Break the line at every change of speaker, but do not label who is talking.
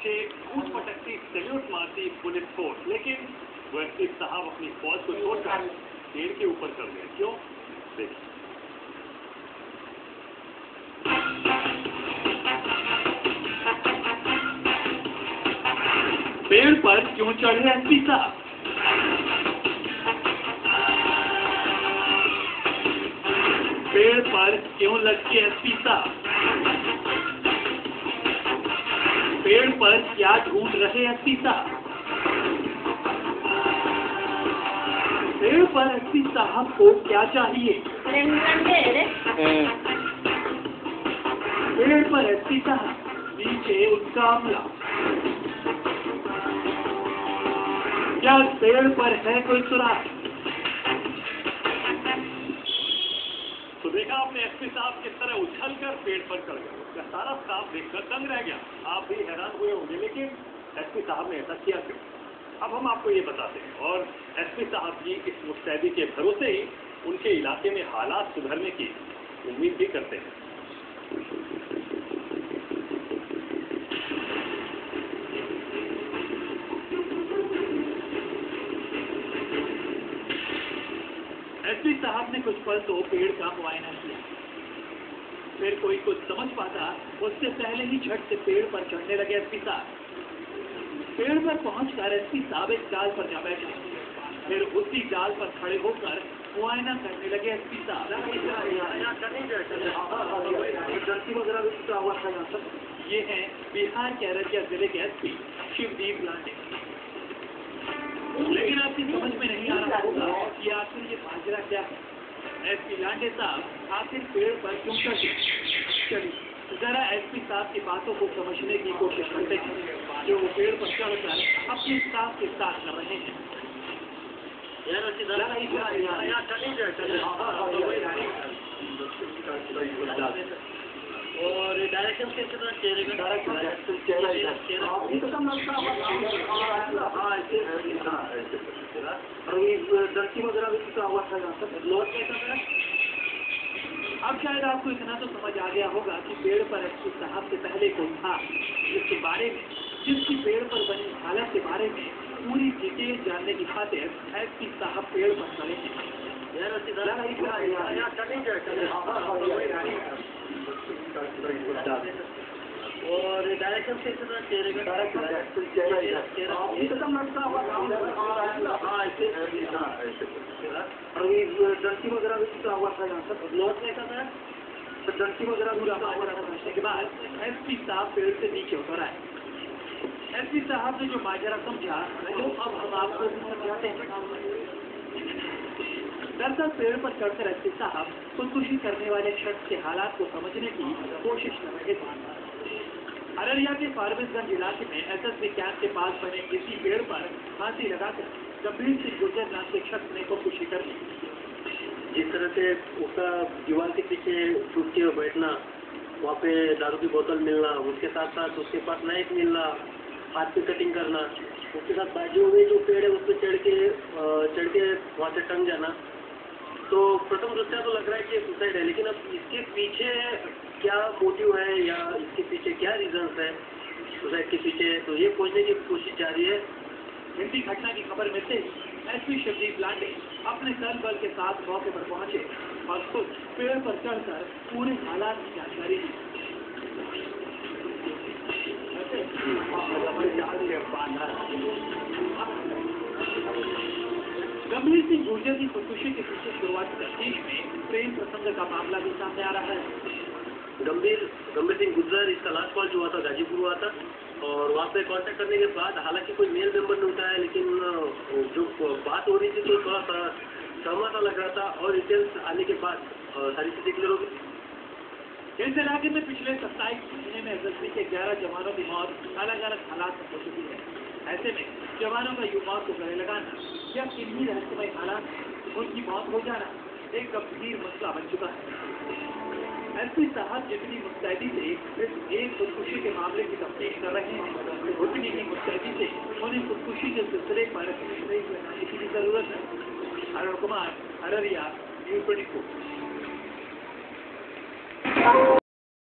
पीछे कूद पटकती सैल्यूट मारती पुलिस फोर्स, लेकिन वो एसपी साहब अपनी फौज को छोड़कर पेड़ के ऊपर चढ़ गए। क्यों? देखिए। पेड़ पर क्यों चढ़े एसपी साहब? पेड़ पर क्यों लटके एसपी साहब? पेड़ पर क्या ढूंढ रहे एसपी साहब? पेड़ पर एसपी साहब को क्या चाहिए? पेड़ पर एसपी साहब, नीचे उनका अमला। क्या पेड़ पर है कोई सुराग? तो देखा आपने एसपी साहब किस तरह उछलकर पेड़ पर चढ़ गए। क्या सारा स्टाफ देखकर दंग रह गया। आप भी हैरान हुए होंगे, लेकिन एसपी साहब ने ऐसा किया क्यों? अब हम आपको ये बताते हैं। और एसपी साहब की इस मुस्तैदी के भरोसे ही उनके इलाके में हालात सुधरने की उम्मीद भी करते हैं। एसपी साहब ने कुछ पल तो पेड़ का मुआयना किया। फिर कोई कुछ समझ पाता उससे पहले ही झट से पेड़ पर चढ़ने लगे एसपी साहब। पेड़ पर पहुंचकर एसपी साहब एक डाल पर जा बैठे। फिर उसी डाल पर खड़े होकर मुआयना करने लगे एसपी साहब। ये हैं बिहार के अररिया जिले के एसपी शिवदीप लांडे। लेकिन आपकी समझ में नहीं आ रहा होगा कि आखिर ये माजरा क्या है। एसपी लांडे साहब आखिर पेड़ पर क्यों चढ़े? चलिए जरा एसपी साहब की बातों को समझने की कोशिश करते हैं जो वो पेड़ पर चढ़कर अपने स्टाफ के साथ कर रहे हैं। और डायरेक्शन कैसे था? चेहरे का डरती वगैरह भी कुछ आवाज था। लोग कैसा था? अब शायद आपको इतना तो समझ आ गया होगा कि पेड़ पर एसपी साहब से पहले कौन था, जिसकी पेड़ पर बनी हालत के बारे में पूरी डिटेल जानने की खातिर एसपी साहब पेड़ पर चढ़े हैं। और डायरेक्शन कैसे था? चेहरे का डरती वगैरह भी कुछ आवाज था। लोग कैसा था? डरती वगैरह भी के बाद एसपी साहब पेड़ से नीचे उतर आए। एसपी साहब ने जो माजरा समझा वो अब हम आपको समझाते हैं। दरअसल पेड़ पर चढ़कर एसपी साहब खुदकुशी करने वाले शख्स के हालात को समझने की कोशिश कर रहे थे। अररिया के फारबिसगंज इलाके में एसएसबी कैंप के पास बने इसी पेड़ पर फांसी लगाकर गंभीर सिंह गुर्जर नाम के शख्स ने खुदकुशी कर ली।
जिस तरह से उसका दीवार के पीछे छुप के बैठना, वहाँ पे दारू की बोतल मिलना, उसके साथ साथ उसके पास नाइफ मिलना, हाथ पे कटिंग करना, उसके साथ बाजू में जो पेड़ है उस पर चढ़ के वहाँ से टंग जाना, तो प्रथम दृष्टया तो लग रहा है कि सुसाइड है। लेकिन अब इसके पीछे क्या मोटिव है या इसके पीछे क्या रीजंस है सुसाइड के पीछे, तो ये खोजने की कोशिश जारी है।
हिंदी घटना की खबर मिलते ही एसपी शिवदीप लांडे अपने दल बल के साथ मौके पर पहुंचे और खुद पेड़ पर चढ़कर पूरे हालात की जानकारी दी। गंभीर सिंह गुर्जर की खुदकुशी के पीछे शुरुआती तफ्तीश में प्रेम प्रसंग का मामला भी सामने आ रहा है।
गंभीर सिंह गुर्जर, इसका लास्ट कॉल जो हुआ था गाजीपुर हुआ था और वहाँ पे कांटेक्ट करने के बाद हालांकि कोई मेल मेंबर नहीं उठाया, लेकिन जो बात हो रही थी तो थोड़ा सा सहमा सा लग रहा था। और डिटेल्स आने के बाद सारी चीजें क्लियर हो गई।
इस इलाके में पिछले 27 महीने में एसएसबी के 11 जवानों की मौत अलग अलग हालात में हो चुकी है। ऐसे में जवानों का युवाओं को गले लगाना या किन्हीं रहस्यमय हालात उनकी मौत हो जाना एक गंभीर मसला बन चुका है। एसपी साहब जितनी मुस्तैदी से इस एक खुदकुशी के मामले की तफ्तीश कर रहे हैं, उतनी ही मुस्तैदी से उन्हें खुदकुशी के सिलसिले पर ब्रेक लगाने की भी जरूरत है। अरुण कुमार, अररिया, न्यूज़ 24।